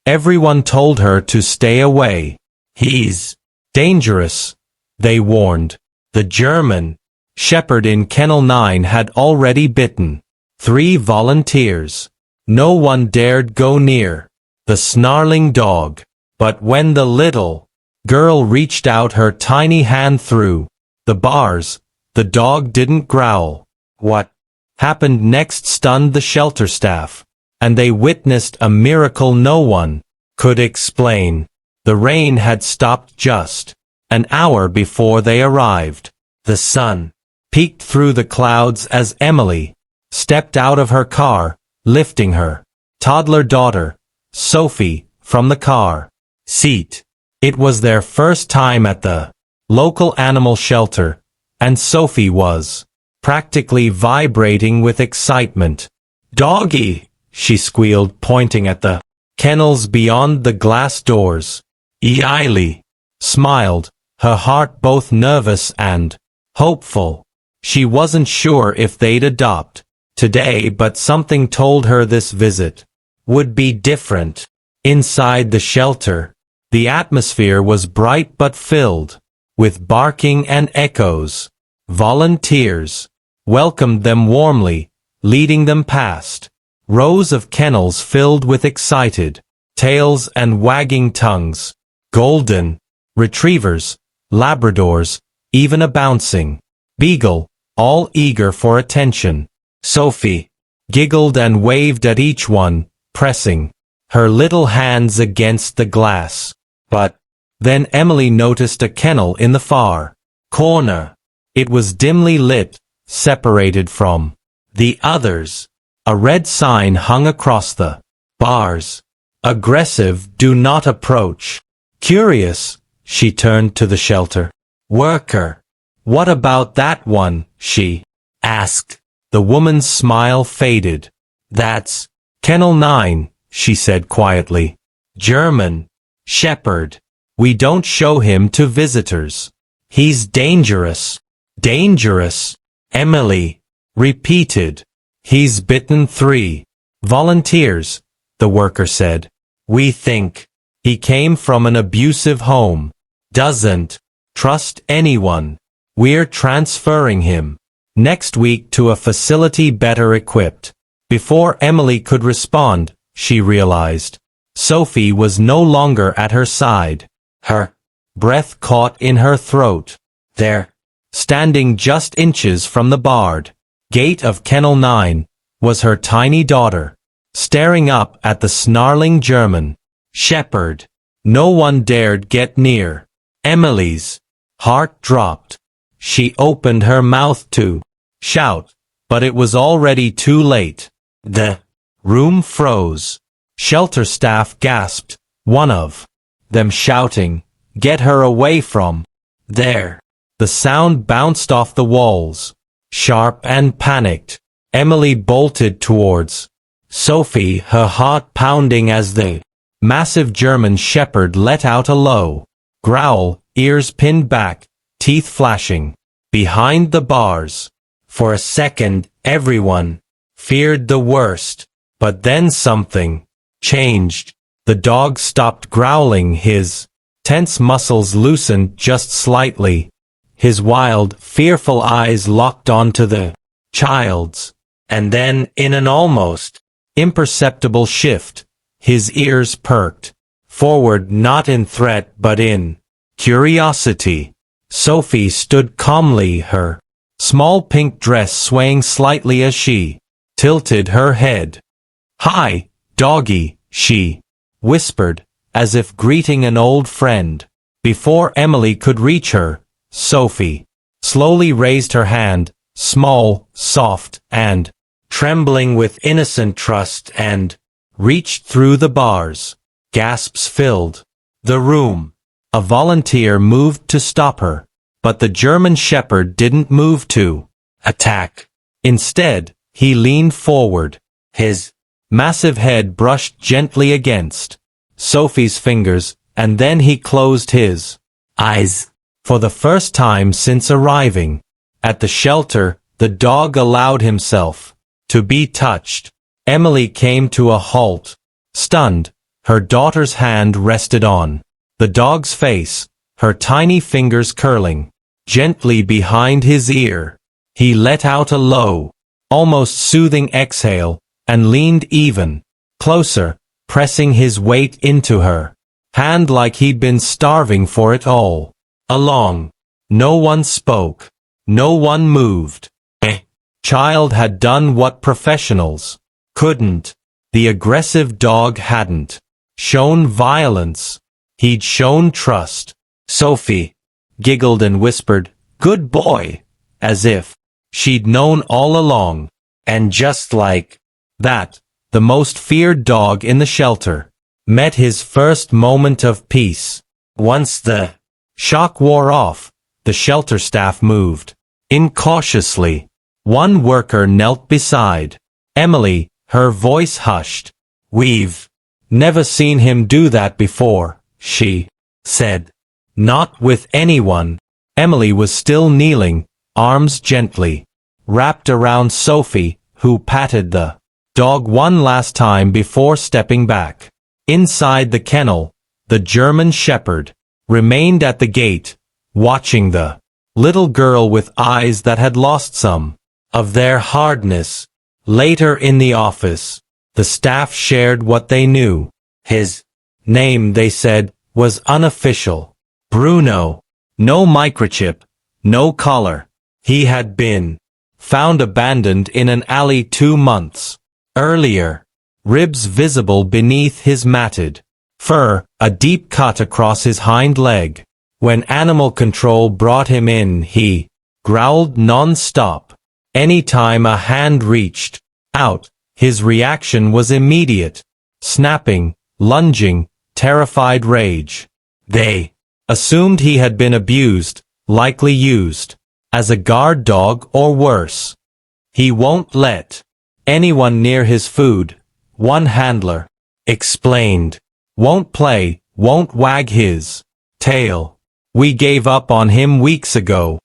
Everyone told her to stay away. He's dangerous, they warned. The German shepherd in Kennel 9 had already bitten 3 volunteers. No one dared go near the snarling dog. But when the little girl reached out her tiny hand through the bars, the dog didn't growl. What happened next stunned the shelter staff, and they witnessed a miracle no one could explain. The rain had stopped just an hour before they arrived. The sun peeked through the clouds as Emily stepped out of her car, lifting her toddler daughter, Sophie, from the car seat. It was their first time at the local animal shelter, and Sophie was practically vibrating with excitement. "Doggy!" she squealed, pointing at the kennels beyond the glass doors. Eily smiled, her heart both nervous and hopeful. She wasn't sure if they'd adopt today, but something told her this visit would be different. Inside the shelter, the atmosphere was bright but filled with barking and echoes. Volunteers welcomed them warmly, leading them past rows of kennels filled with excited tails and wagging tongues. Golden retrievers, Labradors, even a bouncing beagle, all eager for attention. Sophie giggled and waved at each one, pressing her little hands against the glass. But then Emily noticed a kennel in the far corner. It was dimly lit, separated from the others. A red sign hung across the bars. Aggressive, do not approach. Curious, she turned to the shelter worker. What about that one? She asked. The woman's smile faded. That's Kennel 9, she said quietly. German shepherd. We don't show him to visitors. He's dangerous. Dangerous, Emily repeated. He's bitten 3 volunteers, the worker said. We think he came from an abusive home. Doesn't trust anyone. We're transferring him next week to a facility better equipped. Before Emily could respond, she realized Sophie was no longer at her side. Her breath caught in her throat. There, standing just inches from the barred gate of Kennel 9, was her tiny daughter, staring up at the snarling German shepherd. No one dared get near. Emily's heart dropped. She opened her mouth to shout, but it was already too late. The room froze. Shelter staff gasped, one of them shouting, "Get her away from there!" The sound bounced off the walls. Sharp and panicked, Emily bolted towards Sophie, her heart pounding as the massive German shepherd let out a low growl, ears pinned back, teeth flashing. Behind the bars, for a second, everyone feared the worst. But then something changed. The dog stopped growling, his tense muscles loosened just slightly. His wild, fearful eyes locked onto the child's, and then, in an almost imperceptible shift, his ears perked forward, not in threat but in curiosity. Sophie stood calmly, her small pink dress swaying slightly as she tilted her head. "Hi, doggy," she whispered, as if greeting an old friend. Before Emily could reach her, Sophie slowly raised her hand, small, soft, and trembling with innocent trust, and reached through the bars. Gasps filled the room. A volunteer moved to stop her, but the German shepherd didn't move to attack. Instead, he leaned forward. His massive head brushed gently against Sophie's fingers, and then he closed his eyes. For the first time since arriving at the shelter, the dog allowed himself to be touched. Emily came to a halt, stunned, her daughter's hand rested on the dog's face, her tiny fingers curling gently behind his ear. He let out a low, almost soothing exhale, and leaned even closer, pressing his weight into her hand like he'd been starving for it all along. No one spoke. No one moved. The child had done what professionals couldn't. The aggressive dog hadn't shown violence. He'd shown trust. Sophie giggled and whispered, "Good boy," as if she'd known all along. And just like that, the most feared dog in the shelter met his first moment of peace. Once the shock wore off, the shelter staff moved in cautiously. One worker knelt beside Emily, her voice hushed. "We've never seen him do that before," she said. "Not with anyone." Emily was still kneeling, arms gently wrapped around Sophie, who patted the dog one last time before stepping back. Inside the kennel, the German shepherd remained at the gate, watching the little girl with eyes that had lost some of their hardness. Later in the office, the staff shared what they knew. His name, they said, was unofficial. Bruno. No microchip, no collar. He had been found abandoned in an alley 2 months earlier. Ribs visible beneath his matted fur, a deep cut across his hind leg. When animal control brought him in, he growled non-stop. Any time a hand reached out, his reaction was immediate. Snapping, lunging, terrified rage. They assumed he had been abused, likely used as a guard dog or worse. "He won't let anyone near his food," one handler explained. "Won't play, won't wag his tail. We gave up on him weeks ago."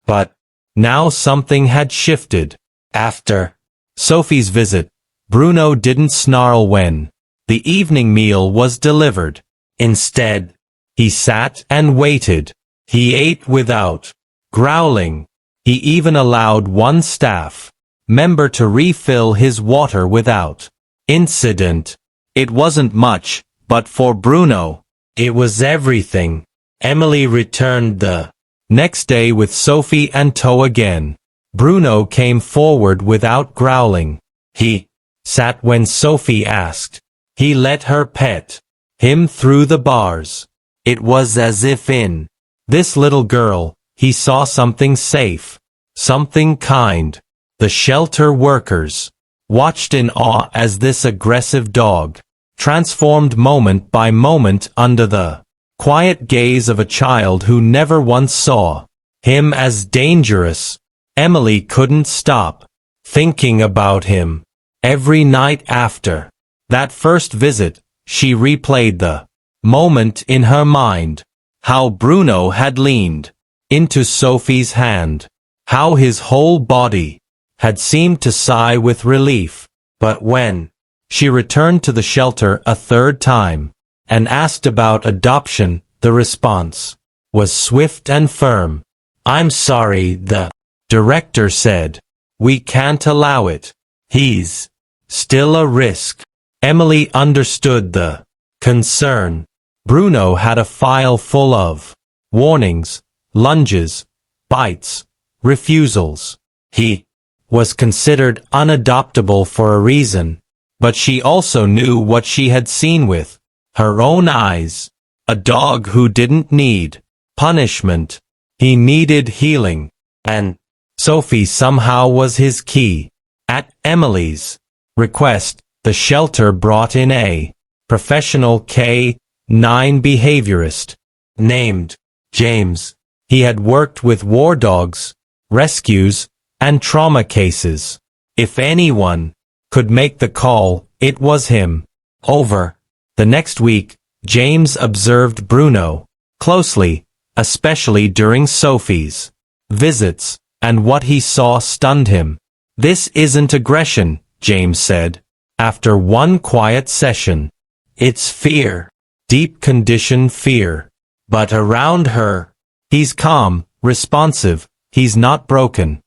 But now something had shifted. After Sophie's visit, Bruno didn't snarl when the evening meal was delivered. Instead, he sat and waited. He ate without growling. He even allowed one staff member to refill his water without incident. It wasn't much, but for Bruno, it was everything. Emily returned the next day with Sophie and Toe again. Bruno came forward without growling. He sat when Sophie asked. He let her pet him through the bars. It was as if in this little girl, he saw something safe, something kind. The shelter workers watched in awe as this aggressive dog transformed moment by moment under the quiet gaze of a child who never once saw him as dangerous. Emily couldn't stop thinking about him. Every night after that first visit, she replayed the moment in her mind. How Bruno had leaned into Sophie's hand. How his whole body had seemed to sigh with relief. But when she returned to the shelter a third time and asked about adoption, the response was swift and firm. "I'm sorry," the director said. "We can't allow it. He's still a risk." Emily understood the concern. Bruno had a file full of warnings, lunges, bites, refusals. He was considered unadoptable for a reason, but she also knew what she had seen with her own eyes. A dog who didn't need punishment. He needed healing, and Sophie somehow was his key. At Emily's request, the shelter brought in a professional K-9 behaviorist named James. He had worked with war dogs, rescues, and trauma cases. If anyone could make the call, it was him. Over the next week, James observed Bruno closely, especially during Sophie's visits, and what he saw stunned him. "This isn't aggression," James said. After one quiet session, It's fear. Deep conditioned fear. But around her, he's calm, responsive, he's not broken.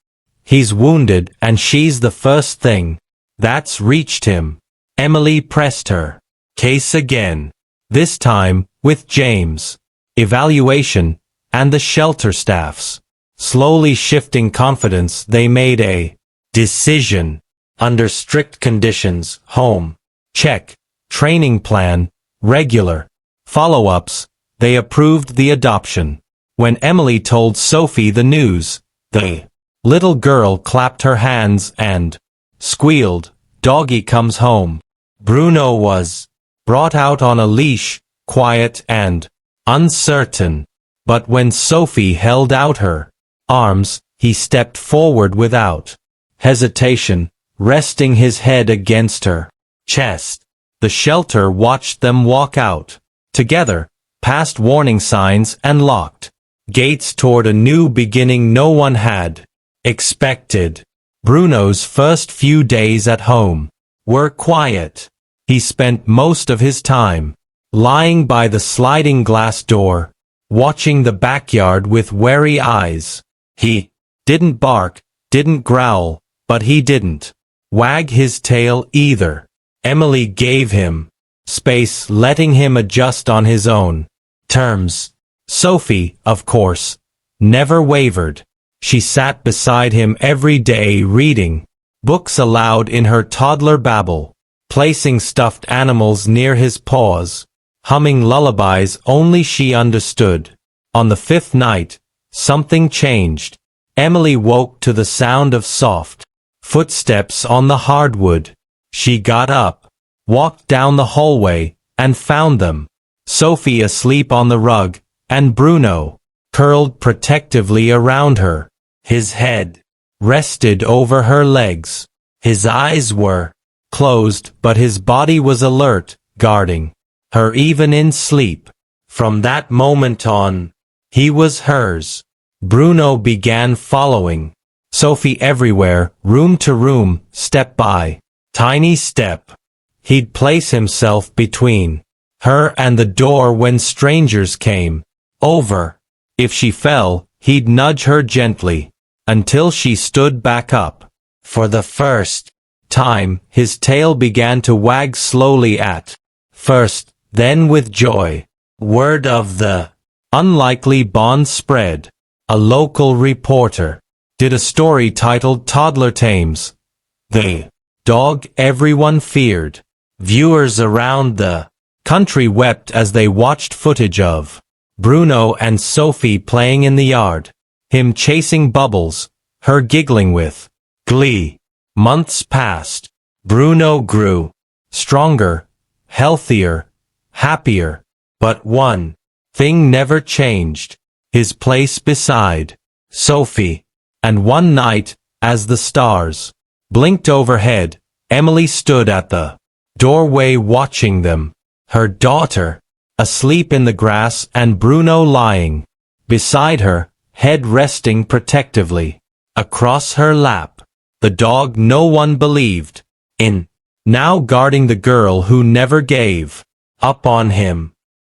He's wounded and she's the first thing that's reached him. Emily pressed her case again. This time, with James. Evaluation, and the shelter staffs. Slowly shifting confidence, they made a decision. Under strict conditions, home. Check. Training plan, regular. Follow-ups, they approved the adoption. When Emily told Sophie the news, the little girl clapped her hands and squealed, "Doggy comes home." Bruno was brought out on a leash, quiet and uncertain. But when Sophie held out her arms, he stepped forward without hesitation, resting his head against her chest. The shelter watched them walk out, together, past warning signs and locked gates toward a new beginning no one had expected. Bruno's first few days at home were quiet. He spent most of his time lying by the sliding glass door, watching the backyard with wary eyes. He didn't bark, didn't growl, but he didn't wag his tail either. Emily gave him space, letting him adjust on his own terms. Sophie, of course, never wavered. She sat beside him every day reading books aloud in her toddler babble, placing stuffed animals near his paws, humming lullabies only she understood. On the fifth night, something changed. Emily woke to the sound of soft footsteps on the hardwood. She got up, walked down the hallway, and found them. Sophie asleep on the rug, and Bruno, curled protectively around her. His head rested over her legs. His eyes were closed, but his body was alert, guarding her even in sleep. From that moment on, he was hers. Bruno began following Sophie everywhere, room to room, step by tiny step. He'd place himself between her and the door when strangers came over. If she fell, he'd nudge her gently until she stood back up. For the first time, his tail began to wag slowly at first, then with joy. Word of the unlikely bond spread. A local reporter did a story titled "Toddler Tames the Dog Everyone Feared." Viewers around the country wept as they watched footage of Bruno and Sophie playing in the yard, him chasing Bubbles, her giggling with glee. Months passed. Bruno grew stronger, healthier, happier, but one thing never changed: his place beside Sophie. And one night, as the stars blinked overhead, Emily stood at the doorway watching them. Her daughter, asleep in the grass, and Bruno lying beside her, head resting protectively across her lap. The dog no one believed in, now guarding the girl who never gave up on him.